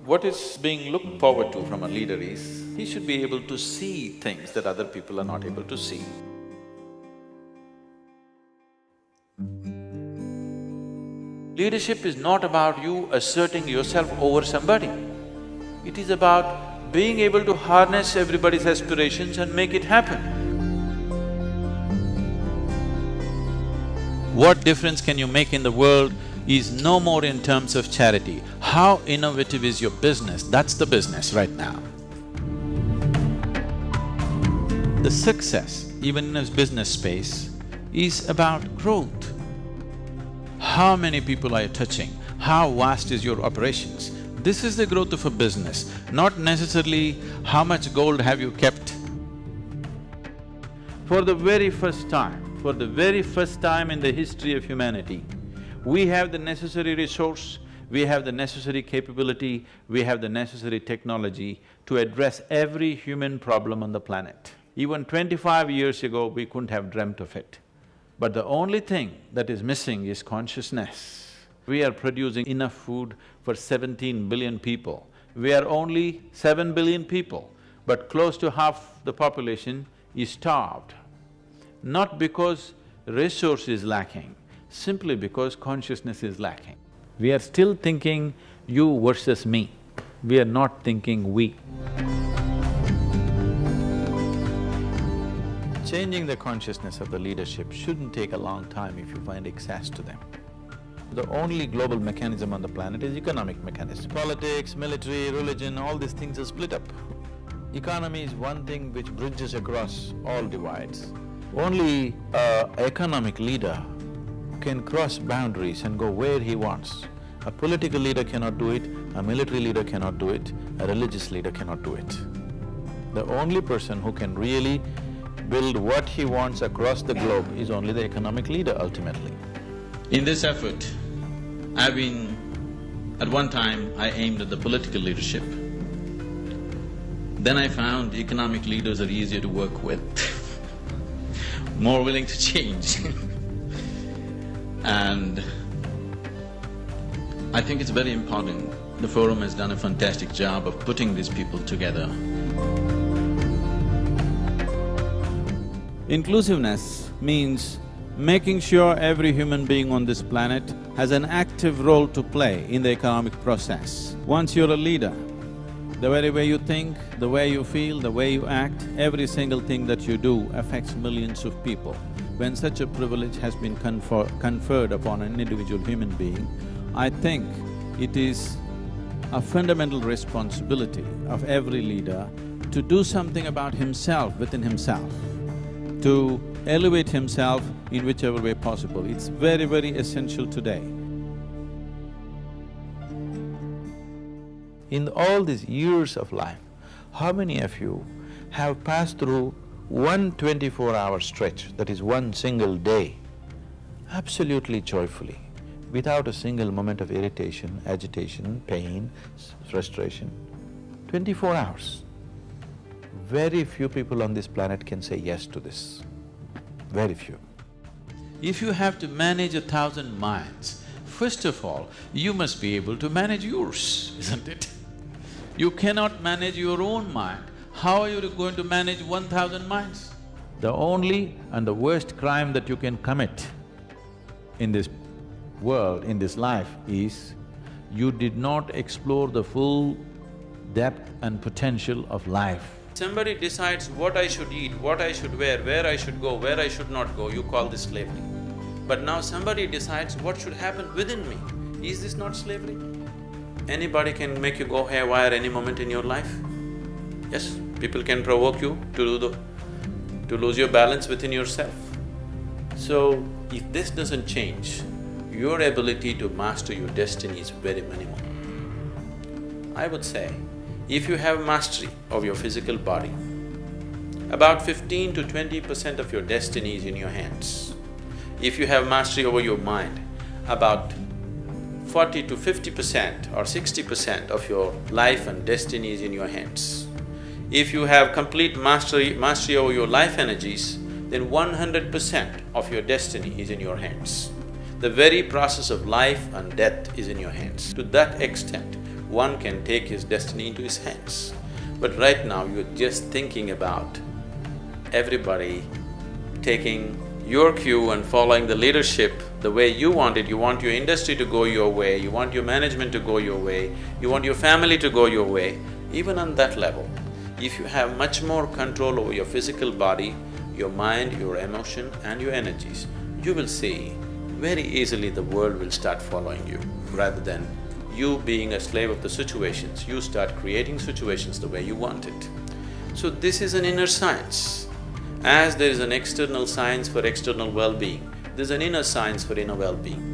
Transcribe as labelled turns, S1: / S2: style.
S1: What is being looked forward to from a leader is, he should be able to see things that other people are not able to see. Leadership is not about you asserting yourself over somebody. It is about being able to harness everybody's aspirations and make it happen. What difference can you make in the world is no more in terms of charity. How innovative is your business? That's the business right now. The success, even in a business space, is about growth. How many people are you touching? How vast is your operations? This is the growth of a business, not necessarily how much gold have you kept. For the very first time in the history of humanity, we have the necessary resource, we have the necessary capability, we have the necessary technology to address every human problem on the planet. Even 25 years ago, we couldn't have dreamt of it. But the only thing that is missing is consciousness. We are producing enough food for 17 billion people. We are only 7 billion people, but close to half the population is starved. Not because resource is lacking, simply because consciousness is lacking. We are still thinking you versus me, we are not thinking we. Changing the consciousness of the leadership shouldn't take a long time if you find access to them. The only global mechanism on the planet is economic mechanism. Politics, military, religion, all these things are split up. Economy is one thing which bridges across all divides. Only an economic leader can cross boundaries and go where he wants. A political leader cannot do it, a military leader cannot do it, a religious leader cannot do it. The only person who can really build what he wants across the globe is only the economic leader ultimately. In this effort, at one time I aimed at the political leadership. Then I found economic leaders are easier to work with, more willing to change. And I think it's very important. The forum has done a fantastic job of putting these people together. Inclusiveness means making sure every human being on this planet has an active role to play in the economic process. Once you're a leader, the very way you think, the way you feel, the way you act, every single thing that you do affects millions of people. When such a privilege has been conferred upon an individual human being, I think it is a fundamental responsibility of every leader to do something about himself within himself, to elevate himself in whichever way possible. It's very, very essential today. In all these years of life, how many of you have passed through one 24-hour stretch, that is one single day, absolutely joyfully, without a single moment of irritation, agitation, pain, frustration? 24 hours. Very few people on this planet can say yes to this, very few. If you have to manage 1,000 minds, first of all, you must be able to manage yours, isn't it? You cannot manage your own mind, how are you going to manage 1,000 minds? The only and the worst crime that you can commit in this world, in this life, is you did not explore the full depth and potential of life. Somebody decides what I should eat, what I should wear, where I should go, where I should not go, you call this slavery. But now somebody decides what should happen within me. Is this not slavery? Anybody can make you go haywire any moment in your life. Yes, people can provoke you to lose your balance within yourself. So, if this doesn't change, your ability to master your destiny is very minimal. I would say, if you have mastery of your physical body, about 15 to 20% of your destiny is in your hands. If you have mastery over your mind, about 40 to 50% or 60% of your life and destiny is in your hands. If you have complete mastery over your life energies, then 100% of your destiny is in your hands. The very process of life and death is in your hands. To that extent, one can take his destiny into his hands. But right now you're just thinking about everybody taking your cue and following the leadership the way you want it. You want your industry to go your way, you want your management to go your way, you want your family to go your way. Even on that level, if you have much more control over your physical body, your mind, your emotion and your energies, you will see very easily the world will start following you. Rather than you being a slave of the situations, you start creating situations the way you want it. So this is an inner science. As there is an external science for external well-being, there's an inner science for inner well-being.